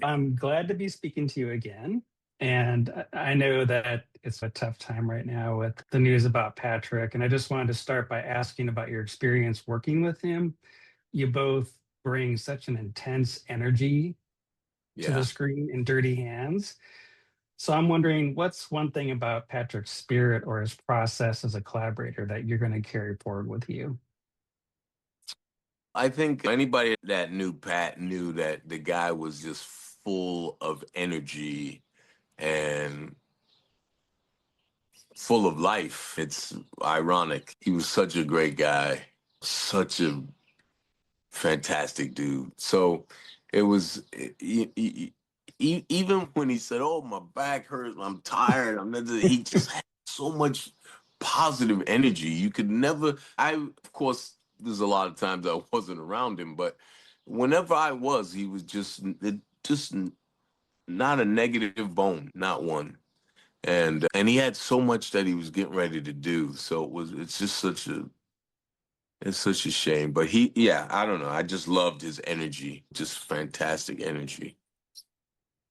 I'm glad to be speaking to you again. And I know that it's a tough time right now with the news about Patrick. And I just wanted to start by asking about your experience working with him. You both bring such an intense energy to the Yeah. screen in Dirty Hands. So I'm wondering, what's one thing about Patrick's spirit or his process as a collaborator that you're going to carry forward with you? I think anybody that knew Pat knew that the guy was just full of energy and full of life. It's ironic. He was such a great guy, such a fantastic dude. So it was even when he said, "Oh, my back hurts. I'm tired." He just had so much positive energy. You could never. Of course, there's a lot of times I wasn't around him, but whenever I was, he was just not a negative bone, not one. And he had so much that he was getting ready to do. So it's just such a shame. But yeah, I don't know. I just loved his energy, just fantastic energy.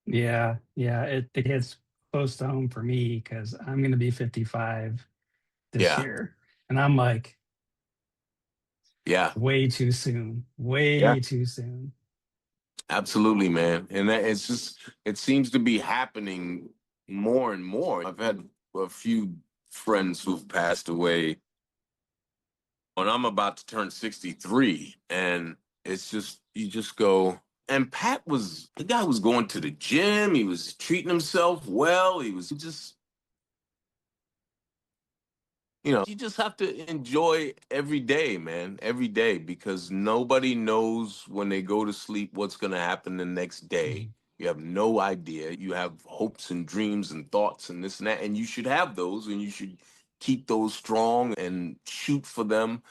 Yeah, it hits close to home for me because I'm going to be 55 this Yeah, year. And I'm like, yeah, way too soon, yeah, way too soon. absolutely, man. And it seems to be happening more and more. I've had a few friends who've passed away, and I'm about to turn 63, and it's just you just go. And the guy was going to the gym. He was treating himself well. He was just you just have to enjoy every day, man, every day, because nobody knows when they go to sleep what's going to happen the next day. Mhm. You have no idea. You have hopes and dreams and thoughts and this and that, and you should have those and you should keep those strong and shoot for them.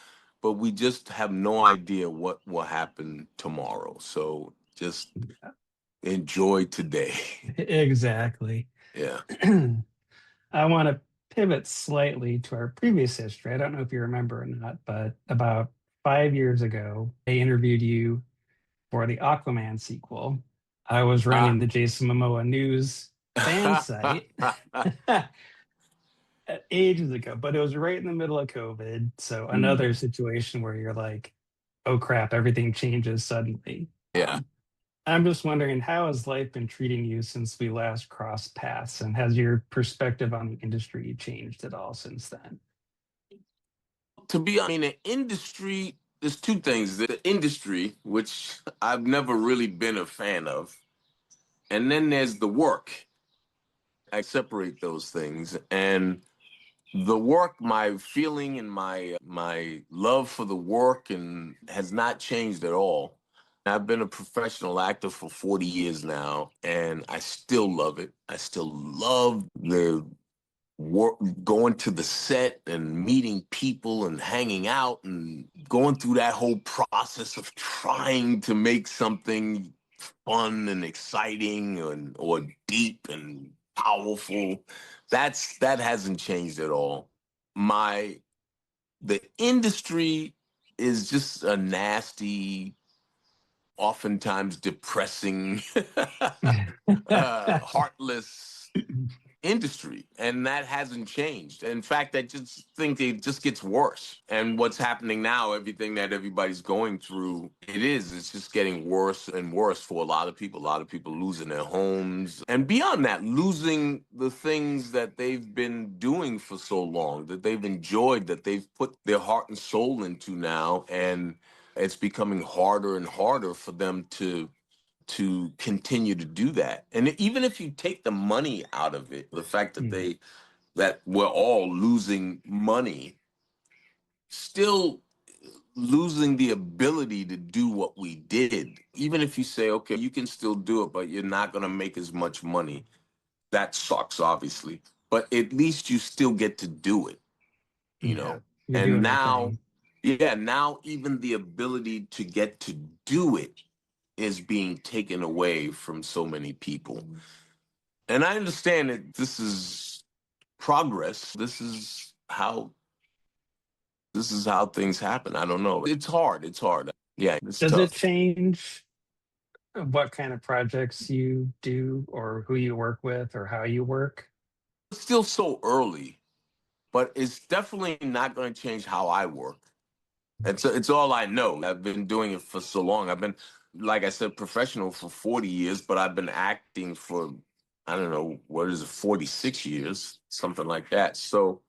But we just have no idea what will happen tomorrow. So just enjoy today. Exactly. Yeah. I want to pivot slightly to our previous history. I don't know if you remember or not, but about 5 years ago, I interviewed you for the Aquaman sequel. I was running Ah. the Jason Momoa News fan site ages ago, but it was right in the middle of COVID. So Mm. another situation where you're like, oh crap, everything changes suddenly. Yeah. I'm just wondering, how has life been treating you since we last crossed paths? And has your perspective on the industry changed at all since then? I mean, the industry, there's two things. The industry, which I've never really been a fan of, and then there's the work. I separate those things. And the work, my feeling and my love for the work and has not changed at all. I've been a professional actor for 40 years now, and I still love it. I still love the work, going to the set and meeting people and hanging out and going through that whole process of trying to make something fun and exciting and or deep and powerful. That hasn't changed at all. My The industry is just a nasty, oftentimes depressing, heartless industry, and that hasn't changed. In fact, I just think it just gets worse. And what's happening now, everything that everybody's going through, it's just getting worse and worse for a lot of people. A lot of people losing their homes, and beyond that, losing the things that they've been doing for so long, that they've enjoyed, that they've put their heart and soul into now. And it's becoming harder and harder for them to continue to do that. And even if you take the money out of it, the fact that Hmm. that we're all losing money, still losing the ability to do what we did. Even if you say, okay, you can still do it, but you're not going to make as much money. That sucks, obviously. But at least you still get to do it, you Yeah, know? you're And doing your now, thing. yeah, now even the ability to get to do it is being taken away from so many people. And I understand that this is progress. This is how things happen. I don't know. It's hard. It's hard. Yeah, it's Does it tough. change? what kind of projects you do or who you work with or how you work? It's still so early, but it's definitely not going to change how I work. And so it's all I know. I've been doing it for so long. I've been, like I said, professional for 40 years, but I've been acting for, I don't know, what is it, 46 years, something like that. So,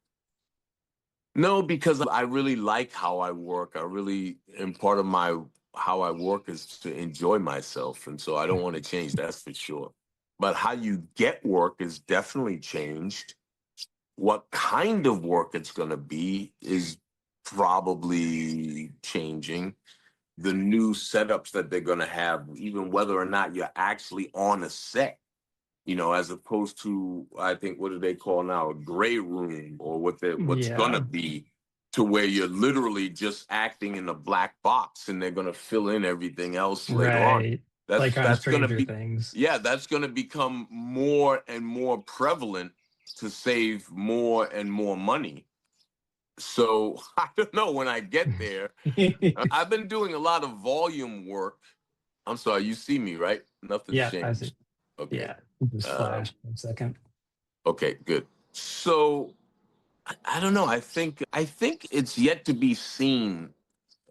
no, because I really like how I work. I really, and part of my, how I work is to enjoy myself. And so I don't want to change, that's for sure. But how you get work is definitely changed. What kind of work it's going to be is probably changing. The new setups that they're going to have, even whether or not you're actually on a set, as opposed to, I think, what do they call now, a gray room, or what's going to Yeah, be, to where you're literally just acting in a black box and they're going to fill in everything else later on. right. Like on That's going to Stranger be, Things. yeah, that's going to become more and more prevalent to save more and more money. So I don't know when I get there. I've been doing a lot of volume work. I'm sorry, you see me, right? Nothing's Yeah, I see. changed. Okay. Yeah, just Um, flash 1 second. okay, good. So I don't know. I think it's yet to be seen,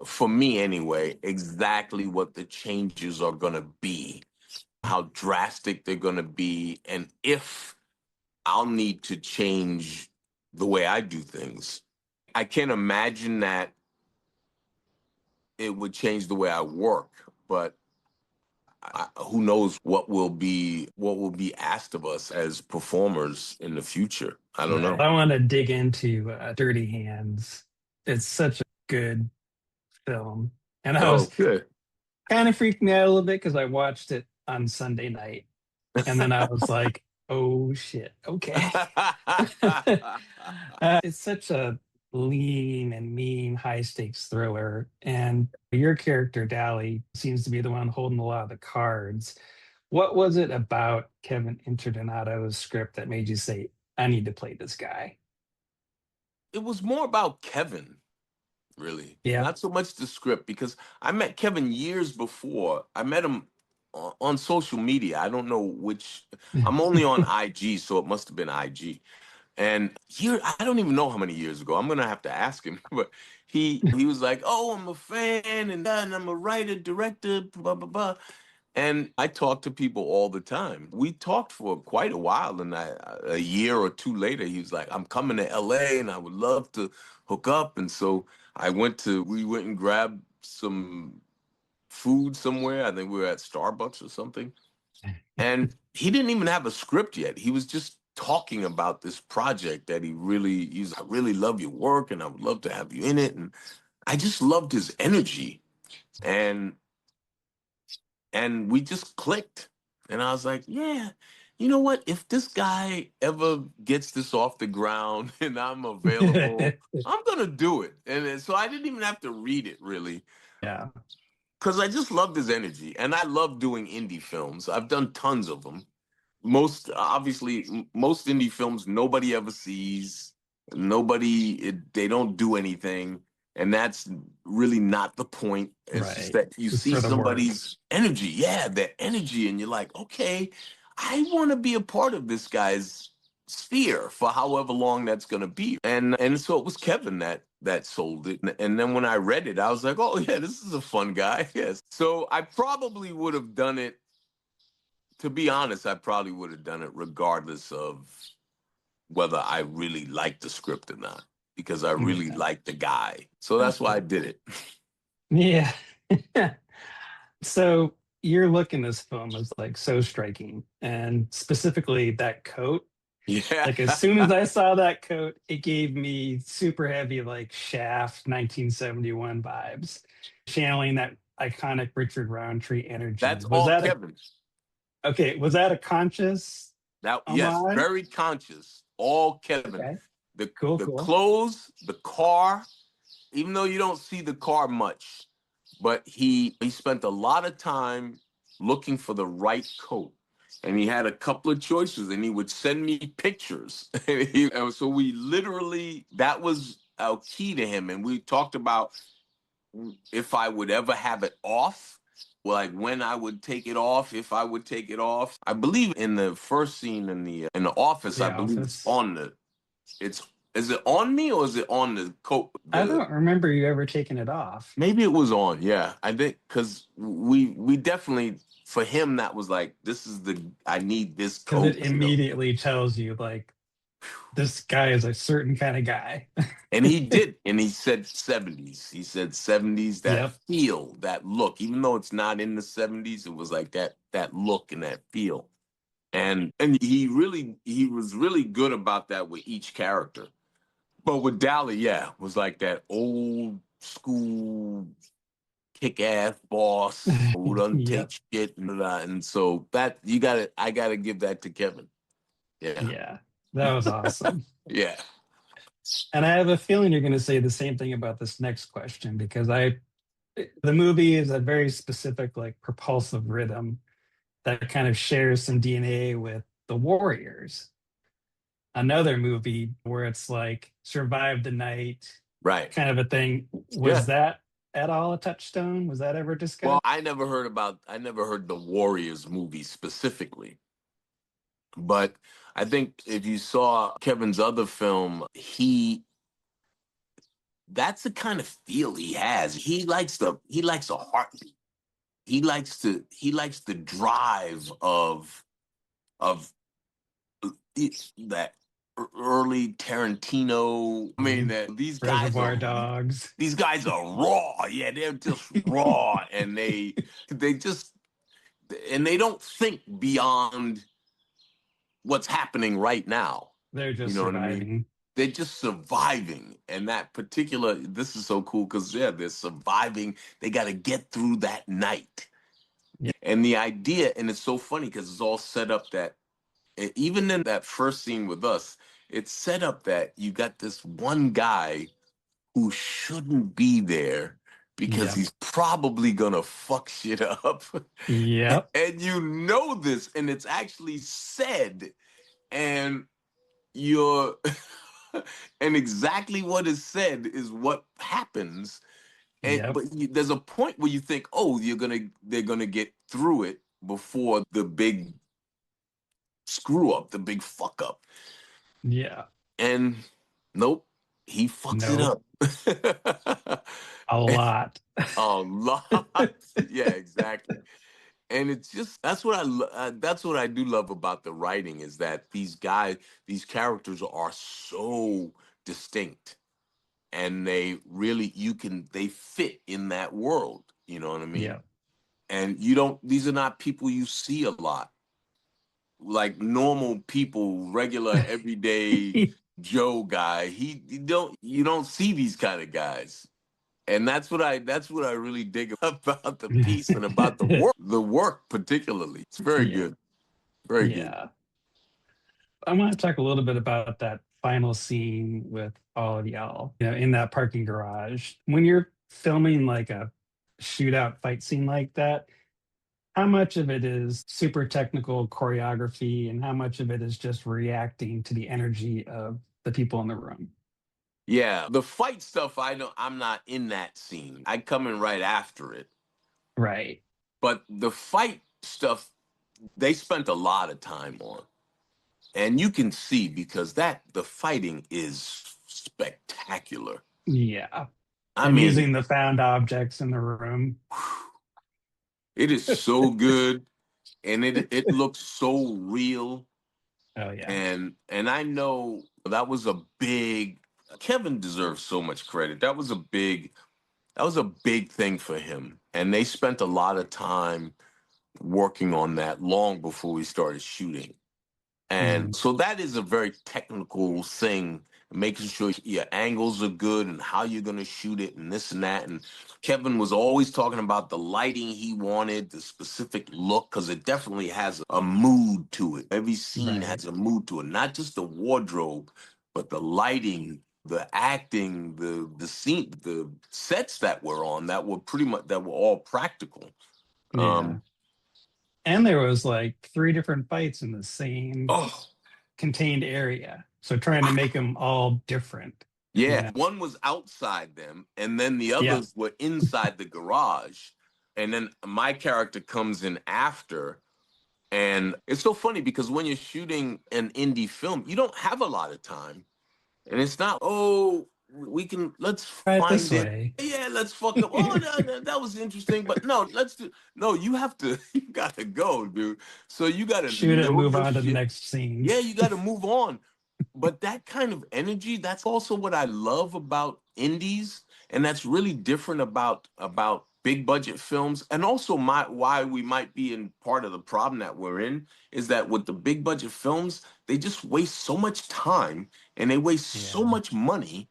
for me anyway, exactly what the changes are gonna be, how drastic they're gonna be, and if I'll need to change the way I do things. I can't imagine that it would change the way I work, but who knows what will be asked of us as performers in the future. I don't Right. know. I want to dig into Dirty Hands. It's such a good film. And I Oh, was good. kind of freaked me out a little bit because I watched it on Sunday night. And then I was like, oh shit, okay. It's such a lean and mean, high stakes thriller. And your character, Dally, seems to be the one holding a lot of the cards. What was it about Kevin Interdonato's script that made you say, I need to play this guy? It was more about Kevin, really, Yeah. not so much the script, because I met Kevin years before. I met him on social media. I don't know which. I'm only on IG, so it must have been IG. And I don't even know how many years ago. I'm gonna have to ask him. But he was like, "Oh, I'm a fan, and I'm a writer, director, blah blah blah." And I talk to people all the time. We talked for quite a while, and a year or two later, he was like, "I'm coming to LA, and I would love to hook up." And so we went and grabbed some food somewhere. I think we were at Starbucks or something. And he didn't even have a script yet. He was just talking about this project that I really love your work, and I would love to have you in it. And I just loved his energy. And we just clicked. And I was like, yeah, you know what? If this guy ever gets this off the ground and I'm available, I'm gonna do it. And so I didn't even have to read it, really, Yeah. because I just loved his energy. And I love doing indie films. I've done tons of them. Most indie films nobody ever sees. They don't do anything, and that's really not the point. It's just Right. that you It's see for the work. somebody's energy, yeah, their energy, and you're like, okay, I want to be a part of this guy's sphere for however long that's going to be. And so it was Kevin that sold it. And then when I read it, I was like, oh yeah, this is a fun guy. Yes. So I probably would have done it, to be honest, I probably would have done it regardless of whether I really liked the script or not, because I really Yeah. liked the guy. So that's why I did it. Yeah. So your look in this film is like so striking, and specifically that coat. Yeah. Like as soon as I saw that coat, it gave me super heavy like Shaft 1971 vibes, channeling that iconic Richard Roundtree energy. That's Was all that a Kevin. okay? Was that a conscious Yes, homage? very conscious. All Kevin. Okay, The cool, the cool. clothes, the car, even though you don't see the car much, but he spent a lot of time looking for the right coat. And he had a couple of choices, and he would send me pictures. And so we literally, that was our key to him. And we talked about if I would ever have it off. like when I would take it off, if I would take it off. I believe in the first scene in the office, The I believe it's Office. on the it's is it on me or is it on the coat? I The don't remember you ever taking it off. maybe it was on, yeah. I think because we definitely for him that was like this is the I need this Because it coat, you know. immediately tells you, like, this guy is a certain kind of guy. And he did, and he said 70s. He said 70s, that Yep. feel, that look. Even though it's not in the 70s, it was like that look and that feel. And he was really good about that with each character. But with Dally, yeah, was like that old school kick-ass boss who doesn't take Yep. shit and so that I gotta give that to Kevin. Yeah. Yeah. That was awesome. Yeah. And I have a feeling you're going to say the same thing about this next question because the movie is a very specific, like, propulsive rhythm that kind of shares some DNA with The Warriors, another movie where it's like survive the night Right. kind of a thing. Was Yeah. that at all a touchstone? Was that ever Well, discussed? I never heard the Warriors movie specifically. But I think if you saw Kevin's other film, that's the kind of feel he has. He likes a heartbeat. He likes the drive of that early Tarantino. I mean, that Reservoir Dogs. these guys are raw. Yeah, they're just raw, and they just and they don't think beyond what's happening right now. They're You just know what I mean? surviving. They're just surviving. And that particular, this is so cool because, yeah, they're surviving. They got to get through that night. Yeah. And the idea, and it's so funny because it's all set up that, even in that first scene with us, it's set up that you got this one guy who shouldn't be there because Yep. he's probably going to fuck shit up. Yep. And you know this, and it's actually said. And you're and exactly what is said is what happens Yep. there's a point where you think oh they're gonna get through it before the big screw up, the big fuck up, Yeah. and nope, he fucks it Nope. up. A lot. A lot. Yeah, exactly. And it's just that's what I do love about the writing is that these characters are so distinct, and they fit in that world. You know what I mean? Yeah. And these are not people you see a lot, like normal people, regular everyday Joe guy. You don't see these kind of guys. And that's what I really dig about the piece and about the work particularly. It's very Yeah. good. Very good. Yeah. I want to talk a little bit about that final scene with all of y'all, in that parking garage. When you're filming like a shootout fight scene like that, how much of it is super technical choreography and how much of it is just reacting to the energy of the people in the room? Yeah, the fight stuff I know I'm not in that scene. I come in right after it. Right. But the fight stuff they spent a lot of time on. And you can see because the fighting is spectacular. Yeah. I And mean, using the found objects in the room. it is so good and it looks so real. Oh, yeah. And I know that was a big Kevin deserves so much credit. That was a big thing for him. And they spent a lot of time working on that long before we started shooting. And Mhm. so that is a very technical thing, making sure your angles are good and how you're going to shoot it and this and that. And Kevin was always talking about the lighting he wanted, the specific look, because it definitely has a mood to it. Every scene Right. has a mood to it, not just the wardrobe, but the lighting, the acting, the scene, the sets that were on that were all practical. Yeah. Um, And there was like three different fights in the same oh, contained area. So trying to make them all different, you yeah, know? one was outside them, and then the Yeah. others were inside the garage. and then my character comes in after. And it's so funny because when you're shooting an indie film, you don't have a lot of time. And it's not, oh, let's Try it this find it. way. Yeah, let's fuck up. Oh, that was interesting. But no, no, you have to, you got to go, dude. So you got to Shoot it and know move your on to the shit. next scene. Yeah, you got to move on. But that kind of energy, that's also what I love about indies. And that's really different about big budget films. And also why we might be in part of the problem that we're in is that with the big budget films, they just waste so much time and they waste so Yeah. much money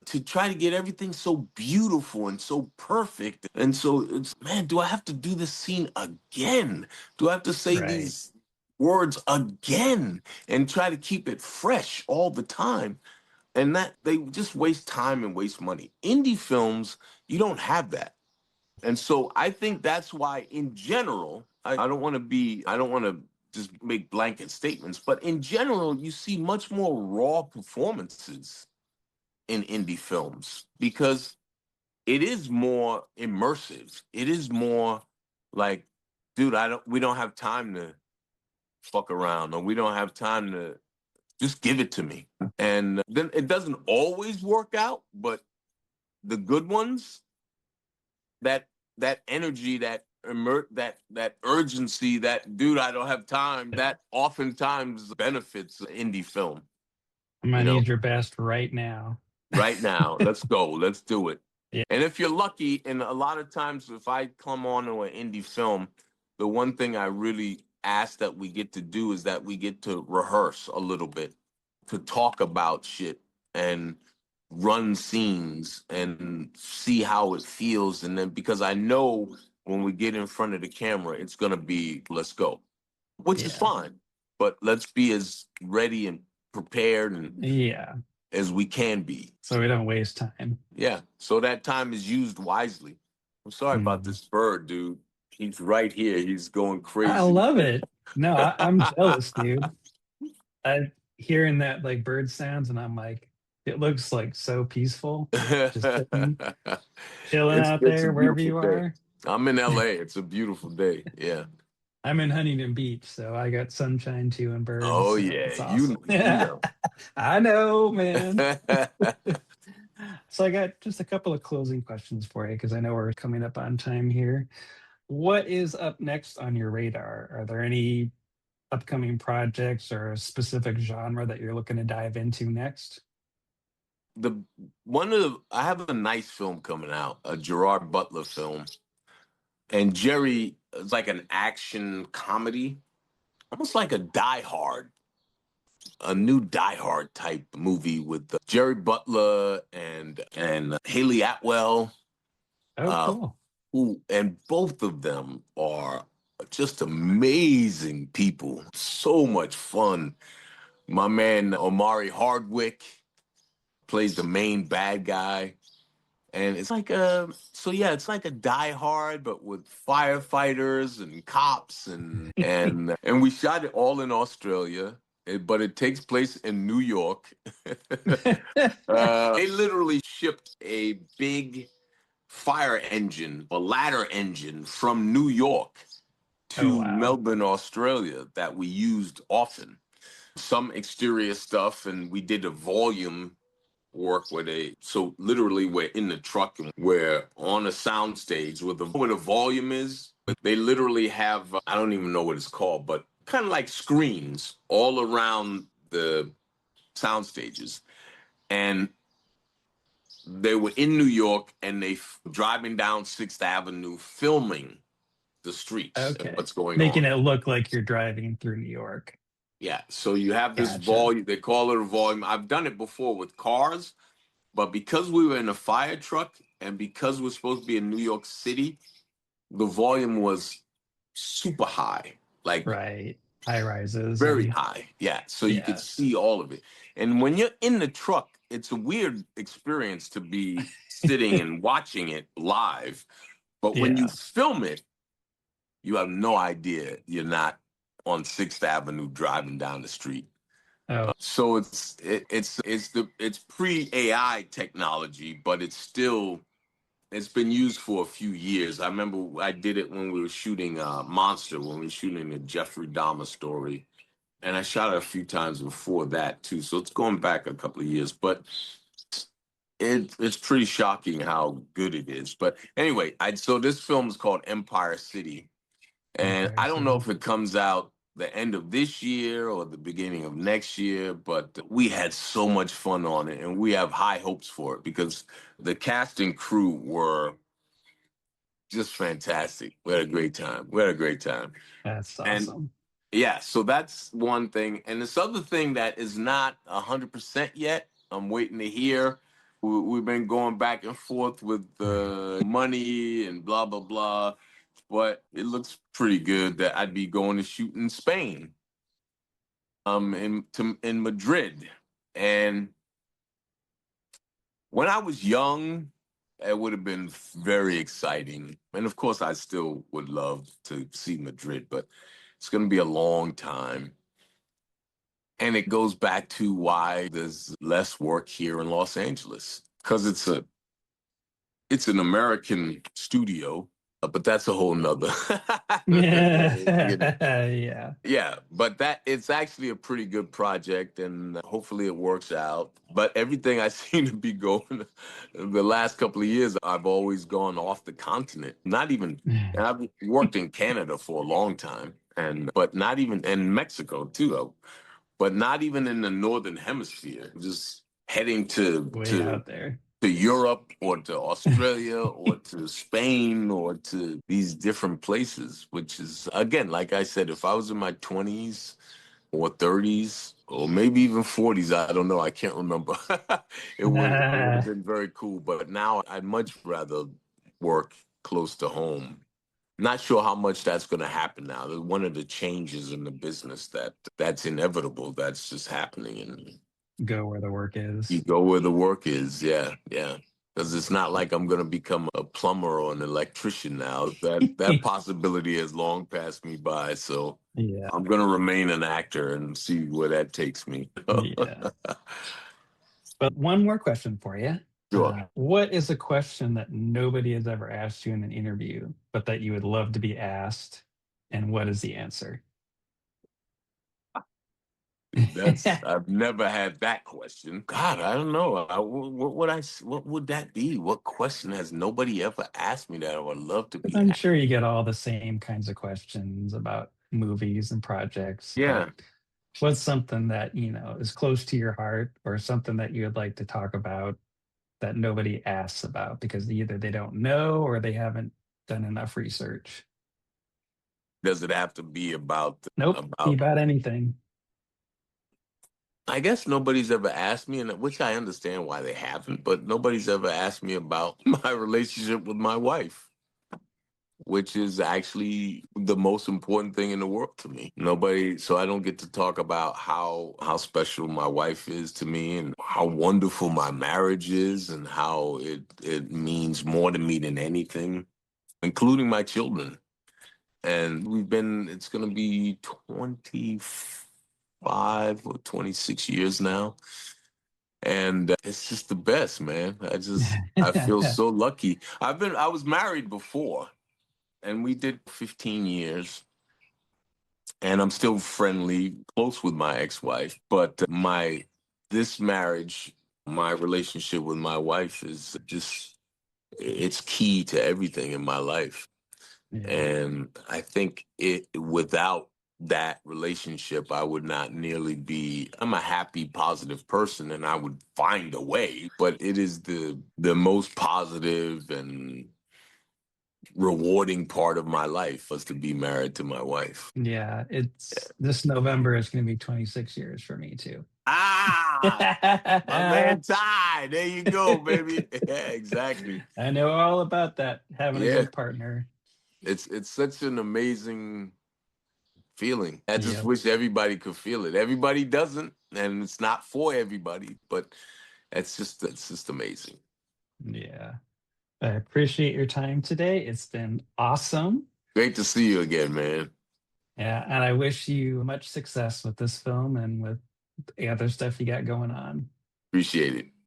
to try to get everything so beautiful and so perfect. And so it's, man, do I have to do this scene again? Do I have to say Right. these words again and try to keep it fresh all the time? And that they just waste time and waste money. Indie films, you don't have that. And so I think that's why in general, I don't want to just make blanket statements, but in general, you see much more raw performances in indie films because it is more immersive. It is more like, dude, we don't have time to fuck around, or we don't have time to just give it to me. And then it doesn't always work out, but the good ones, that energy, that urgency, that dude, I don't have time, that oftentimes benefits indie film. I'm gonna You know, need your best right now. right now, let's go, let's do it. Yeah. And if you're lucky, and a lot of times if I come on to an indie film, the one thing I really ask that we get to do is that we get to rehearse a little bit, to talk about shit and run scenes and see how it feels. And then because I know when we get in front of the camera, it's going to be, let's go, which is Yeah. fine. But let's be as ready and prepared and Yeah. as we can be. So we don't waste time. Yeah. So that time is used wisely. I'm sorry about Hmm. this bird, dude. He's right here. He's going I crazy. love it. No, I'm jealous, dude. I hearing that like bird sounds, and I'm like, it looks like so peaceful. Just sitting, chilling out It's a there wherever beautiful you day. are. I'm in LA. It's a beautiful day. Yeah. I'm in Huntington Beach, so I got sunshine too and birds, Oh so yeah. it's awesome. You know. I know, man. So I got just a couple of closing questions for you because I know we're coming up on time here. What is up next on your radar? Are there any upcoming projects or a specific genre that you're looking to dive into next? the I have a nice film coming out, a Gerard Butler film, and Jerry is like an action comedy, almost like a new Die Hard type movie with Jerry Butler and Hayley Atwell, Oh, uh, cool. who and both of them are just amazing people. So much fun. My man Omari Hardwick plays the main bad guy. And it's like it's like a Die Hard, but with firefighters and cops and we shot it all in Australia, but it takes place in New York. They literally shipped a big fire engine, a ladder engine from New York Oh, to wow. Melbourne, Australia, that we used often. Some exterior stuff, and we did a volume work so literally we're in the truck and we're on a sound stage where the volume is. They literally have, I don't even know what it's called, but kind of like screens all around the sound stages. And they were in New York and driving down 6th Avenue filming the streets and Okay. what's going Making on. it look like you're driving through New York. Yeah. So you have this Gotcha. volume, they call it a volume. I've done it before with cars. But because we were in a fire truck and because we're supposed to be in New York City, the volume was super high, like Right. High rises very and high. Yeah. So you could yeah. see all of it. And when you're in the truck, it's a weird experience to be sitting and watching it live. But when you Yeah. film it, you have no idea you're not on 6th Avenue driving down the street. Oh, So it's pre AI technology, but it's still It's been used for a few years. I remember I did it when we were shooting Monster, when we were shooting the Jeffrey Dahmer story. And I shot it a few times before that too. So it's going back a couple of years. But it's pretty shocking how good it is. But anyway, so this film is called Empire City. And Empire I don't know City. if it comes out the end of this year or the beginning of next year, but we had so much fun on it and we have high hopes for it because the cast and crew were just fantastic. We had a great time. We had a great time. That's And awesome. yeah, so that's one thing. And this other thing that is not 100% yet, I'm waiting to hear. We've been going back and forth with the money and blah, blah, blah. But it looks pretty good that I'd be going to shoot in Spain, in Madrid. And when I was young, it would have been very exciting. And of course, I still would love to see Madrid, but it's going to be a long time. And it goes back to why there's less work here in Los Angeles, because it's an American studio, but that's a whole nother. Yeah. Yeah, but that it's actually a pretty good project, and hopefully it works out. But everything I seem to be going, the last couple of years, I've always gone off the continent. Not even, and I've worked in Canada for a long time, but not even in Mexico too, but not even in the northern hemisphere. Just heading Way out there. to Europe or to Australia or to Spain or to these different places, which is, again, like I said, if I was in my 20s or 30s or maybe even 40s, I don't know, I can't remember. It would have been very cool. But now I'd much rather work close to home. Not sure how much that's going to happen now. One of the changes in the business that's inevitable. That's just happening, and Go where the work you is. go where the work is. Yeah, yeah. Because it's not like I'm going to become a plumber or an electrician now. That possibility has long passed me by. So Yeah. I'm going to remain an actor and see where that takes me. Yeah. But one more question for you. Sure. What is a question that nobody has ever asked you in an interview, but that you would love to be asked? And what is the answer? I've never had that question. God, I don't know. What would that be? What question has nobody ever asked me that I would love to be I'm asked? sure you get all the same kinds of questions about movies and projects, but Yeah. what's something that, is close to your heart or something that you would like to talk about that nobody asks about because either they don't know or they haven't done enough research? Does it have to be Nope, be about about anything. I guess nobody's ever asked me, and which I understand why they haven't, but nobody's ever asked me about my relationship with my wife, which is actually the most important thing in the world to me. Nobody, so I don't get to talk about how special my wife is to me and how wonderful my marriage is and how it means more to me than anything, including my children. And it's going to be 25 or 26 years now. And it's just the best, man. I feel so lucky. I was married before and we did 15 years and I'm still friendly, close with my ex-wife, but this marriage, my relationship with my wife is just, it's key to everything in my life. Yeah. And I think without that relationship, I would not nearly be, I'm a happy, positive person and I would find a way, but it is the most positive and rewarding part of my life was to be married to my wife. Yeah, it's this November is going to be 26 years for me too. Ah, my I man Ty, there you go, baby. Yeah, exactly. know all about that, having a Yeah, good partner. it's such an amazing feeling. I just Yep. wish everybody could feel it. Everybody doesn't, and it's not for everybody, but it's just amazing. Yeah. I appreciate your time today. It's been awesome. Great to see you again, man. Yeah, and I wish you much success with this film and with the other stuff you got going on. Appreciate it.